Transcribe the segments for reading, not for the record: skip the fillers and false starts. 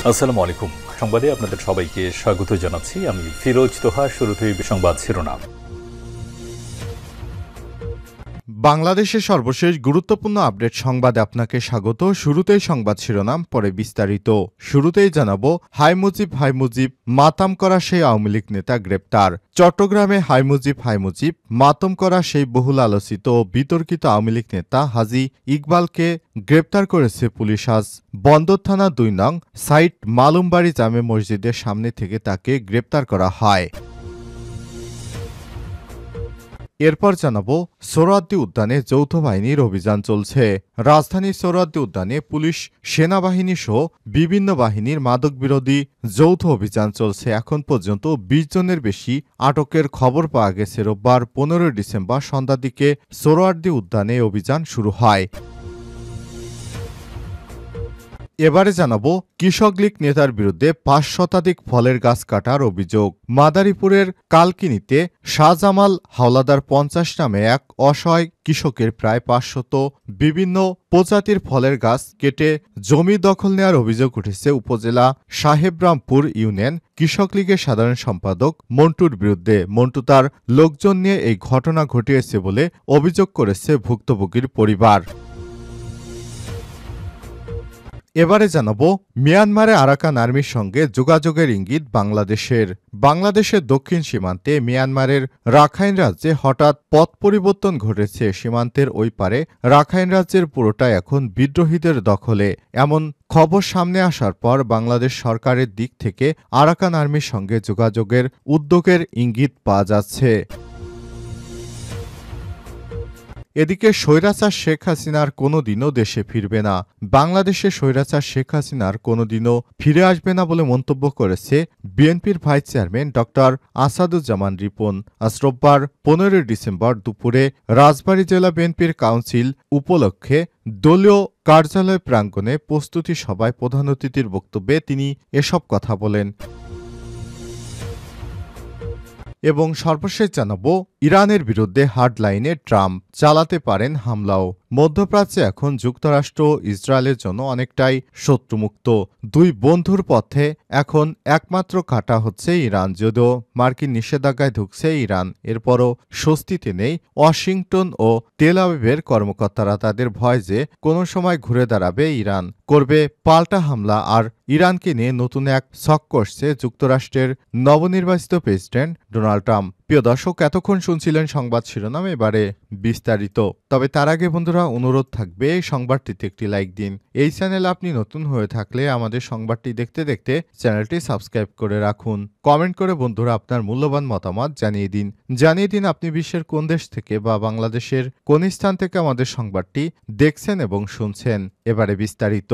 আসসালামু আলাইকুম। সংবাদে আপনাদের সবাইকে স্বাগত জানাচ্ছি। আমি ফিরোজ তোহা। শুরুতেই সংবাদ শিরোনাম। বাংলাদেশের সর্বশেষ গুরুত্বপূর্ণ আপডেট সংবাদে আপনাকে স্বাগত। শুরুতেই সংবাদ শিরোনাম, পরে বিস্তারিত। শুরুতেই জানাবো, হাই মুজিব মাতাম করা সেই আওয়ামী লীগ নেতা গ্রেপ্তার। চট্টগ্রামে হাই মুজিব মাতম করা সেই বহুল আলোচিত ও বিতর্কিত আওয়ামী লীগ নেতা হাজী ইকবালকে গ্রেপ্তার করেছে পুলিশ আজ। বন্দর থানা ২ নং সাইট মালুমবাড়ি জামে মসজিদের সামনে থেকে তাকে গ্রেপ্তার করা হয়। এরপর জানাবো, সোহরাওয়ার্দী উদ্যানে যৌথ বাহিনীর অভিযান চলছে। রাজধানীর সোহরাওয়ার্দী উদ্যানে পুলিশ, সেনাবাহিনী সহ বিভিন্ন বাহিনীর মাদকবিরোধী যৌথ অভিযান চলছে। এখন পর্যন্ত ২০ জনের বেশি আটকের খবর পাওয়া গেছে। রোববার ১৫ ডিসেম্বর সন্ধ্যার দিকে সোহরাওয়ার্দী উদ্যানে অভিযান শুরু হয়। এবারে জানাবো, কৃষক লীগ নেতার বিরুদ্ধে ৫ শতাধিক ফলের গাছ কাটার অভিযোগ। মাদারীপুরের কালকিনিতে শাহজামাল হাওলাদার ৫০ নামে এক অসহায় কৃষকের প্রায় ৫০০ বিভিন্ন প্রজাতির ফলের গাছ কেটে জমি দখল নেওয়ার অভিযোগ উঠেছে উপজেলা সাহেবরামপুর ইউনিয়ন কৃষক লীগের সাধারণ সম্পাদক মন্টুর বিরুদ্ধে। মন্টু তার লোকজন নিয়ে এই ঘটনা ঘটিয়েছে বলে অভিযোগ করেছে ভুক্তভোগীর পরিবার। এবারে জানাবো, মিয়ানমারে আরাকান আর্মির সঙ্গে যোগাযোগের ইঙ্গিত বাংলাদেশের। বাংলাদেশের দক্ষিণ সীমান্তে মিয়ানমারের রাখাইন রাজ্যে হঠাৎ পথ পরিবর্তন ঘটেছে। সীমান্তের ওই পারে রাখাইন রাজ্যের পুরোটাই এখন বিদ্রোহীদের দখলে। এমন খবর সামনে আসার পর বাংলাদেশ সরকারের দিক থেকে আরাকান আর্মির সঙ্গে যোগাযোগের উদ্যোগের ইঙ্গিত পাওয়া যাচ্ছে। এদিকে স্বৈরাচার শেখ হাসিনার কোনোদিনও দেশে ফিরবে না। বাংলাদেশে স্বৈরাচার শেখ হাসিনার কোনোদিনও ফিরে আসবে না বলে মন্তব্য করেছে বিএনপির ভাইস চেয়ারম্যান ড আসাদুজ্জামান রিপন। আজ রোববার ১৫ ডিসেম্বর দুপুরে রাজবাড়ী জেলা বিএনপির কাউন্সিল উপলক্ষে দলীয় কার্যালয় প্রাঙ্গণে প্রস্তুতি সভায় প্রধান অতিথির বক্তব্যে তিনি এসব কথা বলেন। এবং সর্বশেষ জানাবো, ইরানের বিরুদ্ধে হার্ডলাইনে ট্রাম্প, চালাতে পারেন হামলাও। মধ্যপ্রাচ্যে এখন যুক্তরাষ্ট্র ইসরায়েলের জন্য অনেকটাই শত্রুমুক্ত। দুই বন্ধুর পথে এখন একমাত্র কাঁটা হচ্ছে ইরান। যদিও মার্কিন নিষেধাজ্ঞায় ঢুকছে ইরান, এরপরও স্বস্তিতে নেই ওয়াশিংটন ও তেল আবিবের কর্মকর্তারা। তাদের ভয় যে কোনো সময় ঘুরে দাঁড়াবে ইরান, করবে পাল্টা হামলা। আর ইরানকে নিয়ে নতুন এক ছক কষছে যুক্তরাষ্ট্রের নবনির্বাচিত প্রেসিডেন্ট ডোনাল্ড ট্রাম্প। প্রিয় দর্শক, এতক্ষণ শুনছিলেন সংবাদ শিরোনাম, এবারে বিস্তারিত। তবে তার আগে বন্ধুরা, অনুরোধ থাকবে এই সংবাদটিতে একটি লাইক দিন। এই চ্যানেলে আপনি নতুন হয়ে থাকলে আমাদের সংবাদটি দেখতে দেখতে চ্যানেলটি সাবস্ক্রাইব করে রাখুন। কমেন্ট করে বন্ধুরা আপনার মূল্যবান মতামত জানিয়ে দিন আপনি বিশ্বের কোন দেশ থেকে বা বাংলাদেশের কোন স্থান থেকে আমাদের সংবাদটি দেখছেন এবং শুনছেন। এবারে বিস্তারিত।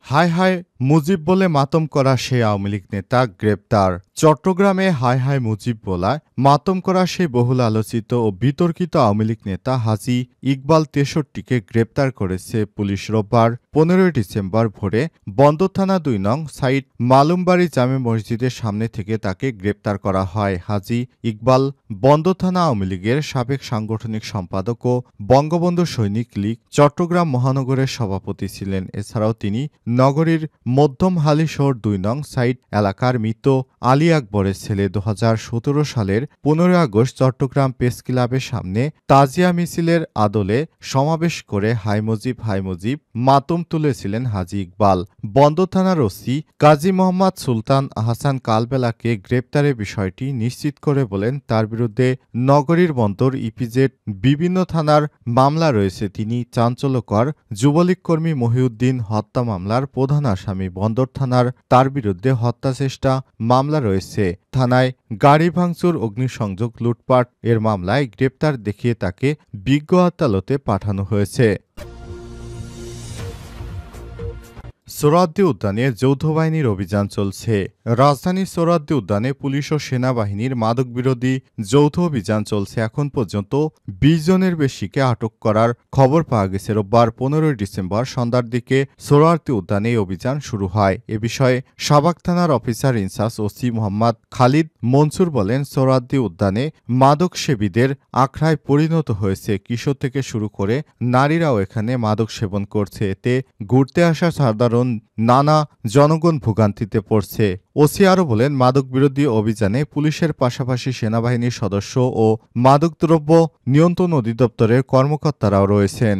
হায় হায় মুজিব বলে মাতম করা সেই আওয়ামী লীগ নেতা গ্রেপ্তার। চট্টগ্রামে হায় হায় মুজিব বলায় মাতম করা সেই বহুল আলোচিত ও বিতর্কিত আওয়ামী লীগ নেতা হাজী ইকবাল ৬৩কে গ্রেপ্তার করেছে পুলিশ। রোববার ১৫ ডিসেম্বর ভোরে বন্দর থানা ২ নং সাইট মালুমবাড়ি জামে মসজিদের সামনে থেকে তাকে গ্রেপ্তার করা হয়। হাজী ইকবাল বন্দর থানা আওয়ামী লীগের সাবেক সাংগঠনিক সম্পাদক ও বঙ্গবন্ধু সৈনিক লীগ চট্টগ্রাম মহানগরের সভাপতি ছিলেন। এছাড়াও তিনি নগরীর মধ্যম হালিশহর ২ নং সাইট এলাকার মৃত আলী আকবরের ছেলে। ২০১৭ সালের ১৫ আগস্ট চট্টগ্রাম প্রেস ক্লাবের সামনে তাজিয়া মিছিলের আদলে সমাবেশ করে হাই মুজিব মাতম তুলেছিলেন হাজী ইকবাল। বন্দর থানার ওসি কাজী মোহাম্মদ সুলতান আহসান কালবেলাকে গ্রেপ্তারের বিষয়টি নিশ্চিত করে বলেন, তার বিরুদ্ধে নগরীর বন্দর ইপিজেড বিভিন্ন থানার মামলা রয়েছে। তিনি চাঞ্চল্যকর যুবলীগ কর্মী মহিউদ্দিন হত্যা মামলার প্রধান আসামি। বন্দর থানার তার বিরুদ্ধে হত্যা চেষ্টা মামলা রয়েছে। থানায় গাড়ি ভাঙচুর, অগ্নিসংযোগ, লুটপাট এর মামলায় গ্রেপ্তার দেখিয়ে তাকে বিজ্ঞ আদালতে পাঠানো হয়েছে। সোহরাওয়ার্দী উদ্যানে যৌথ বাহিনীর অভিযান চলছে। রাজধানীর সোহরাওয়ার্দী উদ্যানে পুলিশ ও সেনাবাহিনীর মাদকবিরোধী যৌথ অভিযান চলছে। এখন পর্যন্ত ২০ জনের বেশিকে আটক করার খবর পাওয়া গেছে। রোববার ১৫ ডিসেম্বর সন্ধ্যার দিকে সোহরাওয়ার্দী উদ্যানে এই অভিযান শুরু হয়। এ বিষয়ে সাভার থানার officer in charge OC Mohammad Khalid Mansur বলেন, সোহরাওয়ার্দী উদ্যানে মাদক সেবীদের আখড়ায় পরিণত হয়েছে। কিশোর থেকে শুরু করে নারীরাও এখানে মাদক সেবন করছে। এতে ঘুরতে আসা সাধারণ নানা জনগণ ভোগান্তিতে পড়ছে। ওসি আরও বলেন, মাদক বিরোধী অভিযানে পুলিশের পাশাপাশি সেনাবাহিনীর সদস্য ও মাদকদ্রব্য নিয়ন্ত্রণ অধিদপ্তরের কর্মকর্তারাও রয়েছেন।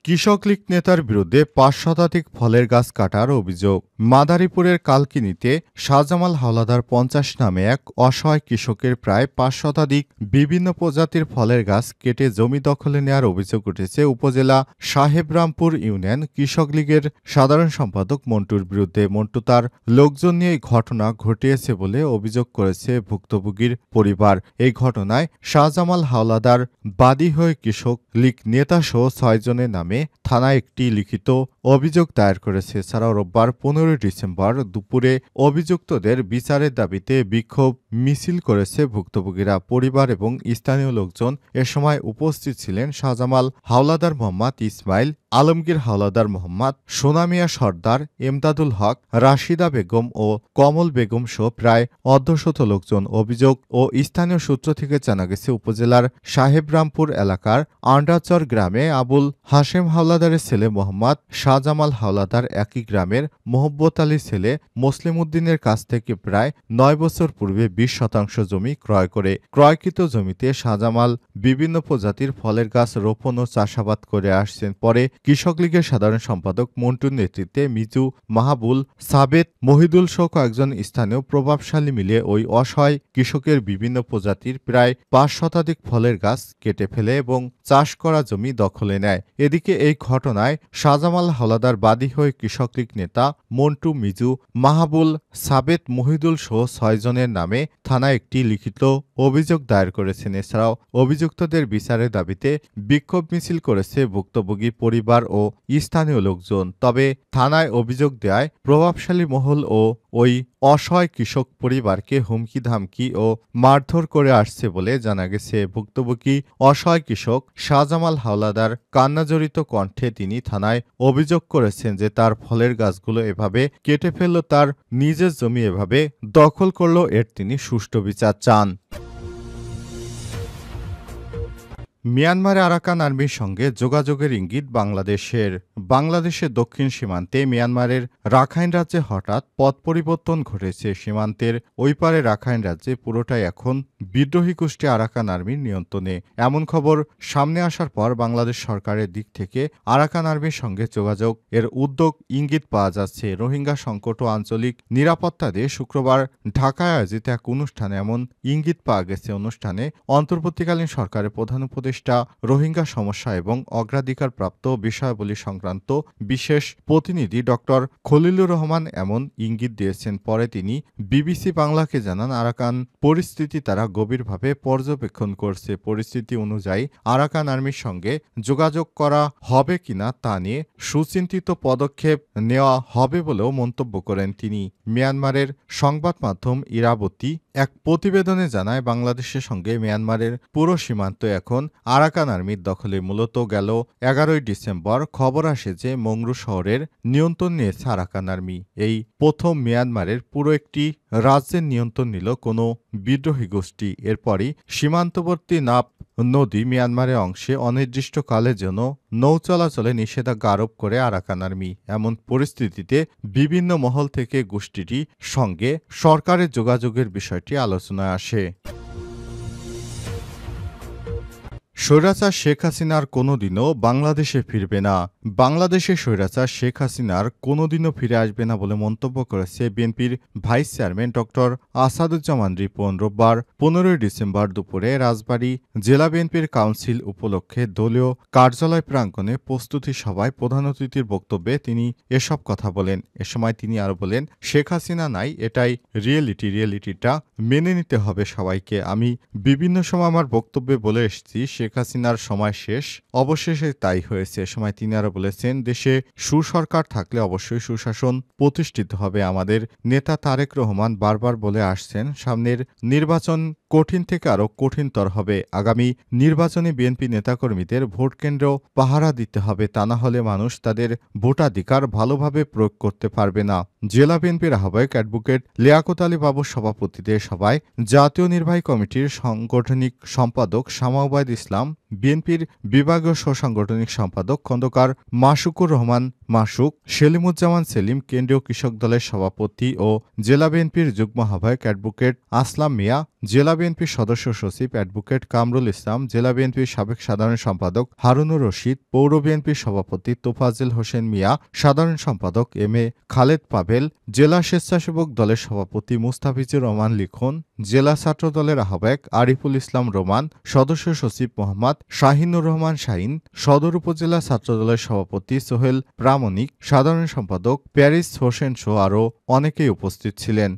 কৃষক লীগ নেতার বিরুদ্ধে ৫ শতাধিক ফলের গাছ কাটার অভিযোগ। মাদারীপুরের কালকিনিতে শাহজামাল হাওলাদার ৫০ নামে এক অসহায় কৃষকের প্রায় ৫ শতাধিক বিভিন্ন প্রজাতির ফলের গাছ কেটে জমি দখলে নেওয়ার অভিযোগ উঠেছে উপজেলা সাহেবরামপুর ইউনিয়ন কৃষক লীগের সাধারণ সম্পাদক মন্টুর বিরুদ্ধে। মন্টু তার লোকজন নিয়ে এই ঘটনা ঘটিয়েছে বলে অভিযোগ করেছে ভুক্তভোগীর পরিবার। এই ঘটনায় শাহজামাল হাওলাদার বাদী হয়ে কৃষক লীগ নেতাসহ ৬ জনের নামে থানায় একটি লিখিত অভিযোগ দায়ের করেছে। এছাড়াও রোববার ১৫ ডিসেম্বর দুপুরে অভিযুক্তদের বিচারের দাবিতে বিক্ষোভ মিছিল করেছে ভুক্তভোগীরা। পরিবার এবং স্থানীয় লোকজন এ সময় উপস্থিত ছিলেন শাহজামাল হাওলাদার, মোহাম্মদ ইসমাইল আলমগীর হাওলাদার, মোহাম্মদ সোনামিয়া সর্দার, এমদাদুল হক, রাশিদা বেগম ও কমল বেগম সহ প্রায় অর্ধশত লোকজন। অভিযোগ ও স্থানীয় সূত্র থেকে জানা গেছে, উপজেলার সাহেবরামপুর এলাকার আন্ডাচর গ্রামে আবুল হাশেম হাওলাদারের ছেলে মোহাম্মদ শাহজামাল হাওলাদার একই গ্রামের মোহব্বত আলীর ছেলে মুসলিম উদ্দিনের কাছ থেকে প্রায় ৯ বছর পূর্বে ২০ শতাংশ জমি ক্রয় করে ক্রয়কৃত জমিতে শাহজামাল বিভিন্ন প্রজাতির ফলের গাছ রোপণ ও চাষাবাদ করে আসছেন। পরে কৃষক লীগের সাধারণ সম্পাদক মন্টুর নেতৃত্বে মিজু, মাহাবুল, সাবেত, মহিদুল সহ কয়েকজন স্থানীয় প্রভাবশালী মিলে ওই অসহায় কৃষকের বিভিন্ন প্রজাতির প্রায় ৫ শতাধিক ফলের গাছ কেটে ফেলে এবং চাষ করা জমি দখলে নেয়। এদিকে এই ঘটনায় শাহজামাল হাওলাদার বাদী হয়ে কৃষক লীগ নেতা মন্টু, মিজু, মাহাবুল, সাবেত, মহিদুল সহ ৬ জনের নামে থানায় একটি লিখিত অভিযোগ দায়ের করেছেন। এছাড়াও অভিযুক্তদের বিচারের দাবিতে বিক্ষোভ মিছিল করেছে ভুক্তভোগী পরিবার ও স্থানীয় লোকজন। তবে থানায় অভিযোগ দেয় প্রভাবশালী মহল ও ওই অসহায় কৃষক পরিবারকে হুমকি ধামকি ও মারধর করে আসছে বলে জানা গেছে। ভুক্তভোগী অসহায় কৃষক শাহজামাল হাওলাদার কান্নাজড়িত কণ্ঠে তিনি থানায় অভিযোগ করেছেন যে তার ফলের গাছগুলো এভাবে কেটে ফেলল, তার নিজের জমি এভাবে দখল করল, এর তিনি সুষ্ঠু বিচার চান। মিয়ানমারে আরাকান আর্মির সঙ্গে যোগাযোগের ইঙ্গিত বাংলাদেশের। বাংলাদেশের দক্ষিণ সীমান্তে মিয়ানমারের রাখাইন রাজ্যে হঠাৎ পথ পরিবর্তন ঘটেছে। সীমান্তের ওই পারে রাখাইন রাজ্যে পুরোটাই এখন বিদ্রোহী গোষ্ঠী আরাকান আর্মির নিয়ন্ত্রণে। এমন খবর সামনে আসার পর বাংলাদেশ সরকারের দিক থেকে আরাকান আর্মির সঙ্গে যোগাযোগ এর উদ্যোগ ইঙ্গিত পাওয়া যাচ্ছে। রোহিঙ্গা সংকট ও আঞ্চলিক নিরাপত্তা দিয়ে শুক্রবার ঢাকায় আয়োজিত এক অনুষ্ঠানে এমন ইঙ্গিত পাওয়া গেছে। অনুষ্ঠানে অন্তর্বর্তীকালীন সরকারের প্রধান উপদেষ্টা রোহিঙ্গা সমস্যা এবং অগ্রাধিকারপ্রাপ্ত বিষয়াবলী সংক্রান্ত বিশেষ প্রতিনিধি ডক্টর খলিলুর রহমান এমন ইঙ্গিত দিয়েছেন। পরে তিনি বিবিসি বাংলাকে জানান, আরাকান পরিস্থিতি তারা গভীরভাবে পর্যবেক্ষণ করছে। পরিস্থিতি অনুযায়ী আরাকান আর্মির সঙ্গে যোগাযোগ করা হবে কিনা তা নিয়ে সুচিন্তিত পদক্ষেপ নেওয়া হবে বলেও মন্তব্য করেন তিনি। মিয়ানমারের সংবাদ মাধ্যম ইরাবতী এক প্রতিবেদনে জানায়, বাংলাদেশের সঙ্গে মিয়ানমারের পুরো সীমান্ত এখন আরাকান আর্মির দখলে। মূলত গেল ১১ ডিসেম্বর খবর আসে যে মংরু শহরের নিয়ন্ত্রণ নিয়েছে আরাকান আর্মি। এই প্রথম মিয়ানমারের পুরো একটি রাজ্যের নিয়ন্ত্রণ নিল কোনো বিদ্রোহী গোষ্ঠী। এরপরই সীমান্তবর্তী নাপ নদী মিয়ানমারের অংশে অনির্দিষ্টকালের জন্য নৌ চলাচলে নিষেধাজ্ঞা আরোপ করে আরাকান আর্মি। এমন পরিস্থিতিতে বিভিন্ন মহল থেকে গোষ্ঠীটির সঙ্গে সরকারের যোগাযোগের বিষয়টি আলোচনায় আসে। স্বৈরাচার শেখ হাসিনার কোনোদিনও বাংলাদেশে ফিরবে না। বাংলাদেশে স্বৈরাচার শেখ হাসিনার কোনোদিনও ফিরে আসবে না বলে মন্তব্য করেছে বিএনপির vice chairman doctor Asaduzzaman Ripon. রোববার ১৫ ডিসেম্বর দুপুরে রাজবাড়ী জেলা বিএনপির কাউন্সিল উপলক্ষে দলীয় কার্যালয় প্রাঙ্গণে প্রস্তুতি সভায় প্রধান অতিথির বক্তব্যে তিনি এসব কথা বলেন। এ সময় তিনি আরও বলেন, শেখ হাসিনা নাই, এটাই রিয়েলিটিটা মেনে নিতে হবে সবাইকে। আমি বিভিন্ন সময় আমার বক্তব্যে বলে এসেছি, শেখ হাসিনার সময় শেষ, অবশেষে তাই হয়েছে। এ সময় তিনি আরও বলেছেন, দেশে সুসরকার থাকলে অবশ্যই সুশাসন প্রতিষ্ঠিত হবে। আমাদের নেতা তারেক রহমান বারবার বলে আসছেন, সামনের নির্বাচন কঠিন থেকে আরও কঠিনতর হবে। আগামী নির্বাচনে বিএনপি নেতাকর্মীদের ভোটকেন্দ্র পাহারা দিতে হবে, তা না হলে মানুষ তাদের ভোটাধিকার ভালোভাবে প্রয়োগ করতে পারবে না। জেলা বিএনপির আহ্বায়ক অ্যাডভোকেট লিয়াকত আলী বাবুর সভাপতিত্বে সভায় জাতীয় নির্বাহী কমিটির সাংগঠনিক সম্পাদক শামা ওবায়দ ইসলাম, বিএনপির বিভাগীয় সাংগঠনিক সম্পাদক খন্দকার মাসুকুর রহমান মাসুক, সেলিমুজ্জামান সেলিম, কেন্দ্রীয় কৃষক দলের সভাপতি ও জেলা বিএনপির যুগ্ম আহ্বায়ক অ্যাডভোকেট আসলাম মিয়া, জেলা বিএনপির সদস্য সচিব অ্যাডভোকেট কামরুল ইসলাম, জেলা বিএনপির সাবেক সাধারণ সম্পাদক হারুনুর রশিদ, পৌর বিএনপির সভাপতি তোফাজ্জল হোসেন মিয়া, সাধারণ সম্পাদক এম এ খালেদ পাভেল, জেলা স্বেচ্ছাসেবক দলের সভাপতি মুস্তাফিজুর রহমান লিখন, জেলা ছাত্র দলের আহ্বায়ক আরিফুল ইসলাম রোমান, সদস্য সচিব মোহাম্মদ শাহিনুর রহমান শাহিন, সদর উপজেলা ছাত্রদলের সভাপতি সোহেল প্রামাণিক, সাধারণ সম্পাদক প্যারিস হোসেন সহ আরও অনেকেই উপস্থিত ছিলেন।